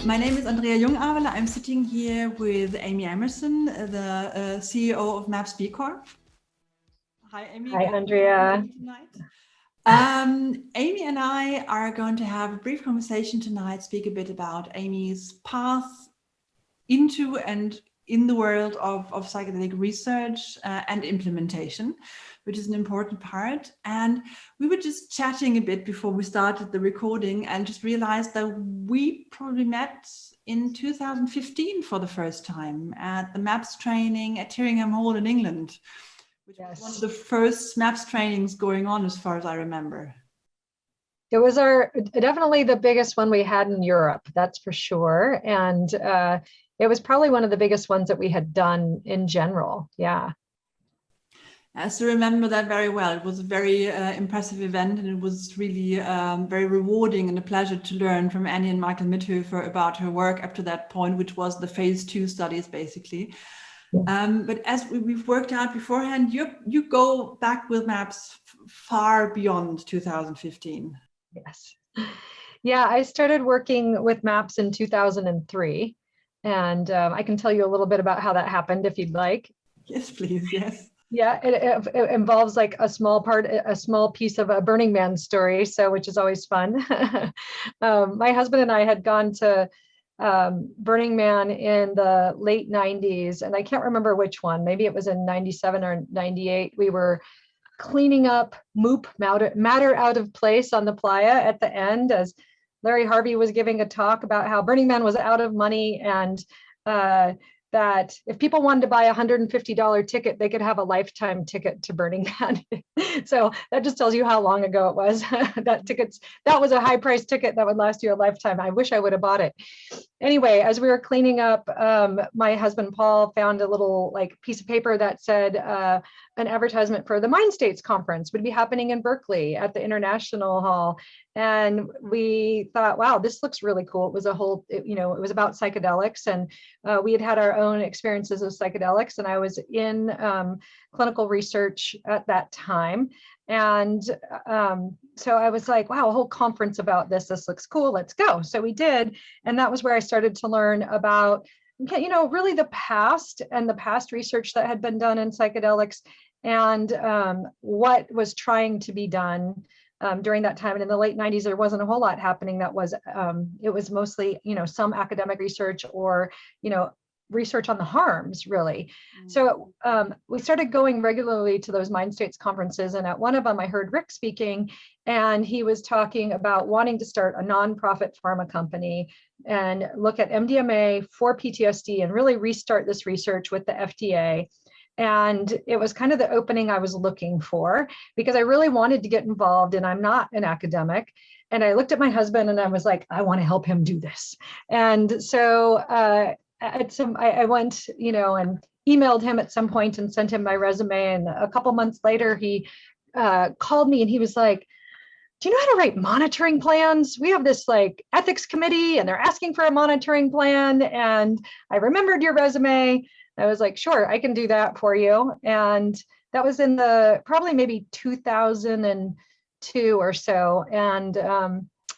My name is Andrea Jungaberle. I'm sitting here with Amy Emerson, the CEO of MAPS B Corp. Hi, Amy. Hi, Andrea. Amy and I are going to have a brief conversation tonight, speak a bit about Amy's path into and in the world of psychedelic research and implementation, which is an important part. And we were just chatting a bit before we started the recording and just realized that we probably met in 2015 for the first time at the MAPS training at Tyringham Hall in England, which was one of the first MAPS trainings going on as far as I remember. It was definitely the biggest one we had in Europe, that's for sure. And it was probably one of the biggest ones that we had done in general. Yeah. I still remember that very well. It was a very impressive event, and it was really very rewarding and a pleasure to learn from Annie and Michael Mithoefer about her work up to that point, which was the phase 2 studies, basically. Yeah. But as we've worked out beforehand, you go back with MAPS far beyond 2015. Yes. Yeah, I started working with MAPS in 2003. And I can tell you a little bit about how that happened if you'd like. Yes, please. Yes. Yeah, it involves like a small piece of a Burning Man story, so which is always fun. My husband and I had gone to Burning Man in the late 90s, and I can't remember which one. Maybe it was in 97 or 98. We were cleaning up matter out of place on the playa at the end as Larry Harvey was giving a talk about how Burning Man was out of money, and that if people wanted to buy a $150 ticket, they could have a lifetime ticket to Burning Man. So that just tells you how long ago it was. That was a high price ticket that would last you a lifetime. I wish I would have bought it. Anyway, as we were cleaning up, my husband Paul found a little piece of paper that said an advertisement for the Mind States conference would be happening in Berkeley at the International Hall. And we thought, wow, this looks really cool. It was it was about psychedelics, and we had our own experiences of psychedelics, and I was in clinical research at that time. And so I was like, wow, a whole conference about this. This looks cool. Let's go. So we did. And that was where I started to learn about, really the past and the past research that had been done in psychedelics, and what was trying to be done during that time. And in the late 90s, there wasn't a whole lot happening. It was mostly, some academic research or, research on the harms, really. Mm-hmm. So we started going regularly to those Mind States conferences. And at one of them, I heard Rick speaking, and he was talking about wanting to start a nonprofit pharma company and look at MDMA for PTSD and really restart this research with the FDA. And it was kind of the opening I was looking for, because I really wanted to get involved, and I'm not an academic. And I looked at my husband and I was like, I want to help him do this. And so I went, and emailed him at some point and sent him my resume. And a couple months later, he called me and he was like, do you know how to write monitoring plans? We have this ethics committee and they're asking for a monitoring plan. And I remembered your resume. I was like, sure, I can do that for you. And that was in probably maybe 2002 or so. And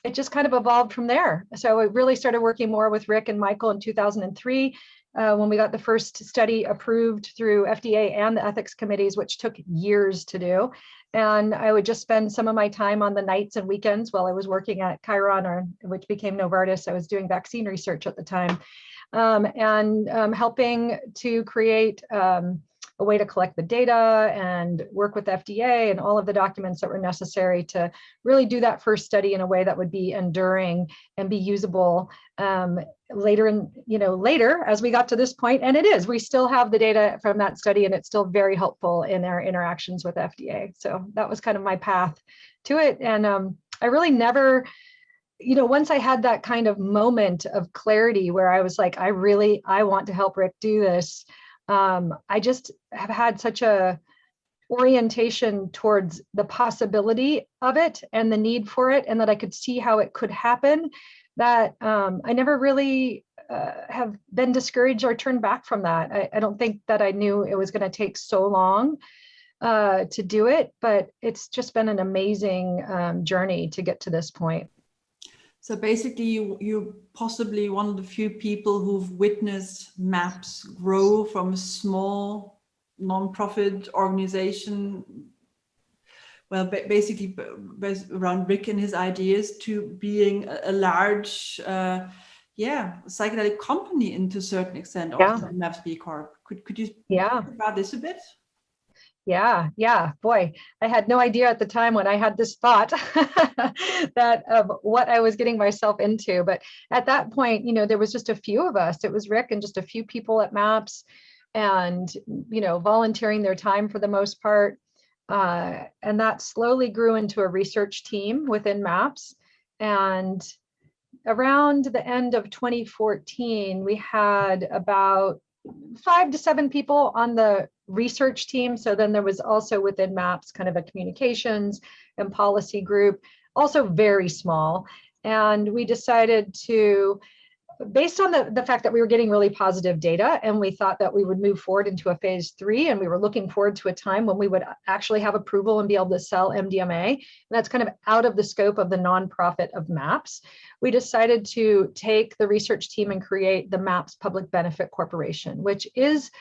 it just kind of evolved from there. So I really started working more with Rick and Michael in 2003 when we got the first study approved through FDA and the ethics committees, which took years to do. And I would just spend some of my time on the nights and weekends while I was working at Chiron, which became Novartis. I was doing vaccine research at the time. Helping to create a way to collect the data and work with FDA and all of the documents that were necessary to really do that first study in a way that would be enduring and be usable later as we got to this point. And it is, we still have the data from that study, and it's still very helpful in our interactions with FDA. So that was kind of my path to it. And I really never, once I had that kind of moment of clarity where I was like, I want to help Rick do this. I just have had such a orientation towards the possibility of it and the need for it, and that I could see how it could happen, that I never really have been discouraged or turned back from that. I don't think that I knew it was going to take so long to do it, but it's just been an amazing journey to get to this point. So basically, you're possibly one of the few people who've witnessed MAPS grow from a small non-profit organization, well, basically around Rick and his ideas, to being a large, psychedelic company into a certain extent, also MAPS B Corp. Could you talk about this a bit? Yeah. Boy, I had no idea at the time when I had this thought that of what I was getting myself into. But at that point, there was just a few of us. It was Rick and just a few people at MAPS, and, volunteering their time for the most part. And that slowly grew into a research team within MAPS. And around the end of 2014, we had about 5 to 7 people on the research team. So then there was also within MAPS kind of a communications and policy group, also very small. And we decided to, based on the fact that we were getting really positive data, and we thought that we would move forward into a phase 3, and we were looking forward to a time when we would actually have approval and be able to sell MDMA. And that's kind of out of the scope of the nonprofit of MAPS. We decided to take the research team and create the MAPS Public Benefit Corporation, which is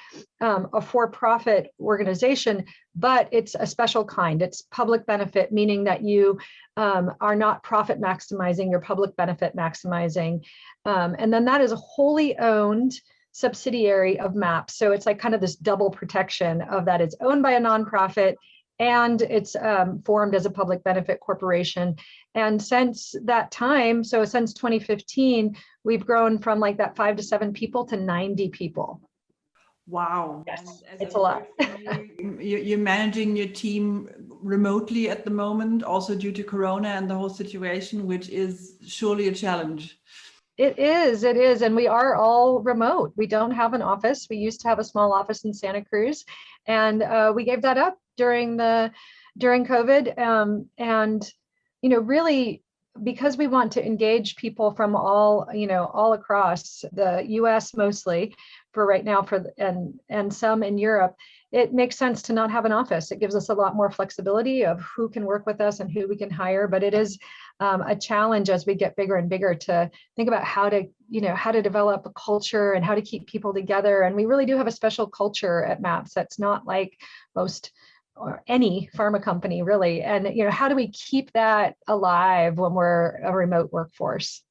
a for-profit organization, but it's a special kind. It's public benefit, meaning that you are not profit maximizing, you're public benefit maximizing. And then that is a wholly owned subsidiary of MAPS. So it's like kind of this double protection of that. It's owned by a nonprofit and it's formed as a public benefit corporation. And since that time, so since 2015, we've grown from like that 5 to 7 people to 90 people. Wow. Yes, it's a lot. You're managing your team remotely at the moment, also due to Corona and the whole situation, which is surely a challenge. It is. And we are all remote. We don't have an office. We used to have a small office in Santa Cruz, and we gave that up during COVID. And, really, because we want to engage people from all across the US mostly for right now, and some in Europe, it makes sense to not have an office. It gives us a lot more flexibility of who can work with us and who we can hire. But it is a challenge as we get bigger and bigger to think about how to develop a culture and how to keep people together. And we really do have a special culture at MAPS that's not like most or any pharma company really. And, how do we keep that alive when we're a remote workforce?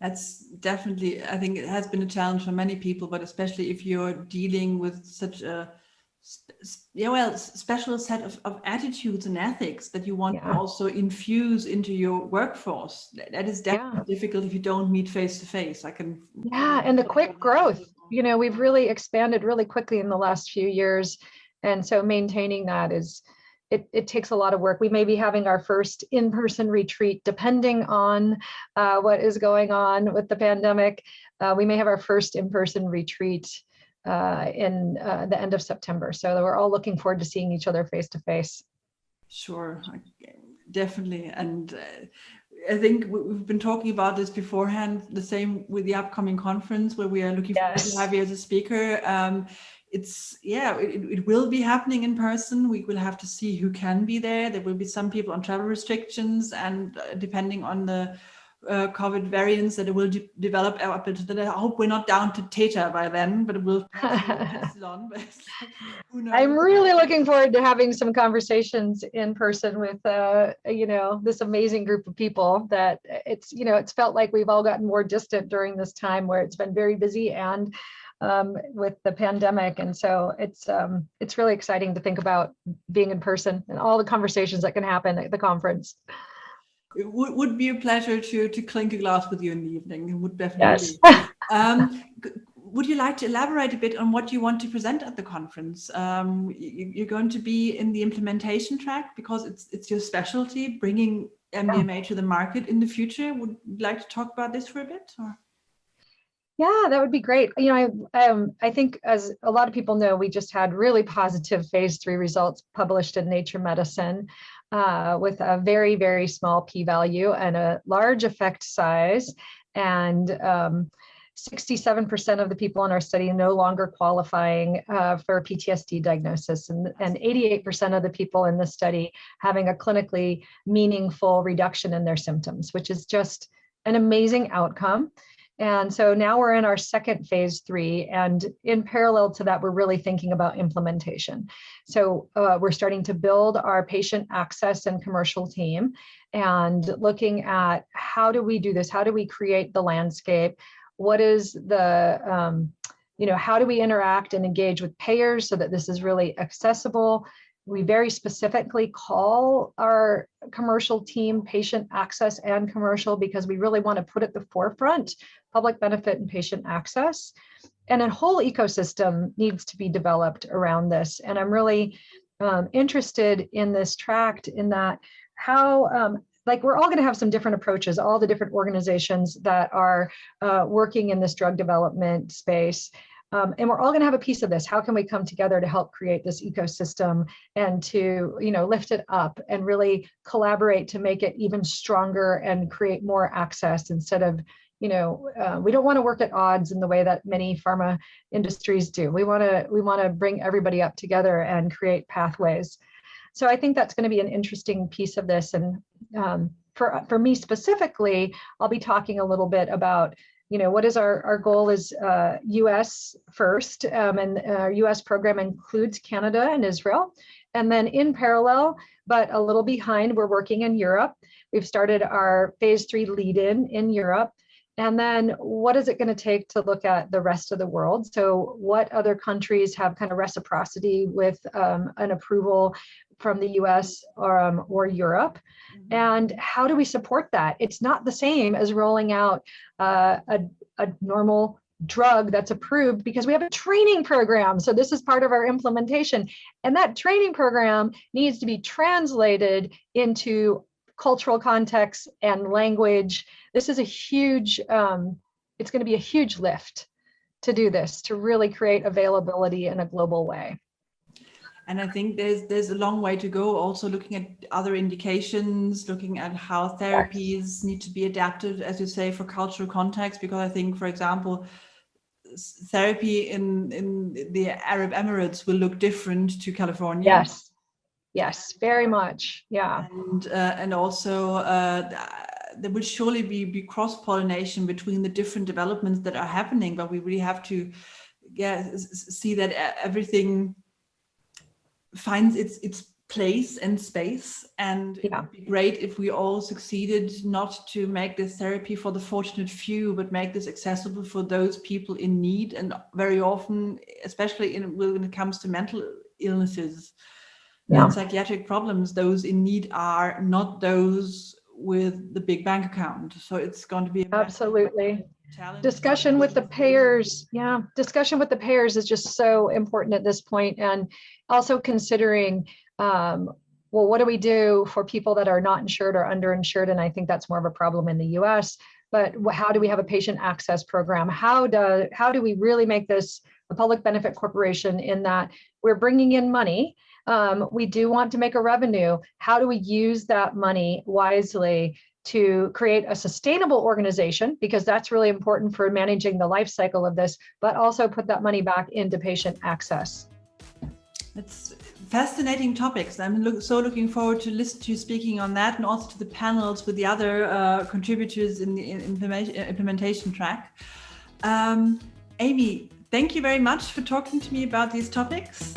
That's definitely, I think it has been a challenge for many people, but especially if you're dealing with such a special set of attitudes and ethics that you want to also infuse into your workforce. That is definitely difficult if you don't meet face to face. And the quick growth, we've really expanded really quickly in the last few years. And so maintaining that it takes a lot of work. We may be having our first in-person retreat, depending on what is going on with the pandemic. We may have our first in-person retreat in the end of September. So we're all looking forward to seeing each other face to face. Sure, definitely. And I think we've been talking about this beforehand, the same with the upcoming conference where we are looking forward to have you as a speaker. It will be happening in person. We will have to see who can be there. There will be some people on travel restrictions, and depending on the COVID variants that it will develop up into that. I hope we're not down to Theta by then, but it will pass on. But who knows? I'm really looking forward to having some conversations in person with this amazing group of people that it's felt like we've all gotten more distant during this time where it's been very busy and with the pandemic. And so it's really exciting to think about being in person and all the conversations that can happen at the conference. It would be a pleasure to clink a glass with you in the evening. It would definitely be. Would you like to elaborate a bit on what you want to present at the conference? You're going to be in the implementation track because it's your specialty, bringing MDMA to the market in the future. Would you like to talk about this for a bit? Or? Yeah, that would be great. I think, as a lot of people know, we just had really positive phase 3 results published in Nature Medicine with a very, very small p-value and a large effect size. And 67% of the people in our study no longer qualifying for PTSD diagnosis, and 88% of the people in the study having a clinically meaningful reduction in their symptoms, which is just an amazing outcome. And so now we're in our second phase 3. And in parallel to that, we're really thinking about implementation. So we're starting to build our patient access and commercial team and looking at how do we do this? How do we create the landscape? What is the, how do we interact and engage with payers so that this is really accessible? We very specifically call our commercial team patient access and commercial because we really want to put at the forefront public benefit and patient access. And a whole ecosystem needs to be developed around this. And I'm really interested in this tract in that how, we're all going to have some different approaches, all the different organizations that are working in this drug development space. And we're all going to have a piece of this. How can we come together to help create this ecosystem and to, lift it up and really collaborate to make it even stronger and create more access instead of, we don't want to work at odds in the way that many pharma industries do. We want to bring everybody up together and create pathways. So I think that's going to be an interesting piece of this. And for me specifically, I'll be talking a little bit about what is our goal is US first, and our US program includes Canada and Israel. And then in parallel, but a little behind, we're working in Europe. We've started our phase 3 lead-in in Europe. And then what is it going to take to look at the rest of the world? So what other countries have kind of reciprocity with an approval from the US or Europe? And how do we support that? It's not the same as rolling out a normal drug that's approved because we have a training program. So this is part of our implementation. And that training program needs to be translated into cultural context and language. This is a huge, it's going to be a huge lift to do this, to really create availability in a global way. And I think there's a long way to go, also looking at other indications, looking at how therapies need to be adapted, as you say, for cultural context, because I think, for example, therapy in the Arab Emirates will look different to California. Yes, very much. Yeah. And also there will surely be cross-pollination between the different developments that are happening, but we really have to see that everything finds its place and space. And it would be great if we all succeeded not to make this therapy for the fortunate few, but make this accessible for those people in need. And very often, especially when it comes to mental illnesses and psychiatric problems, those in need are not those with the big bank account. So it's going to be absolutely discussion with the payers. Yeah, discussion with the payers is just so important at this point. And also considering, what do we do for people that are not insured or underinsured? And I think that's more of a problem in the US. But how do we have a patient access program? How do we really make this a public benefit corporation in that we're bringing in money? We do want to make a revenue. How do we use that money wisely to create a sustainable organization? Because that's really important for managing the life cycle of this, but also put that money back into patient access. It's fascinating topics. I'm so looking forward to listen to you speaking on that, and also to the panels with the other contributors in the implementation track. Amy, thank you very much for talking to me about these topics.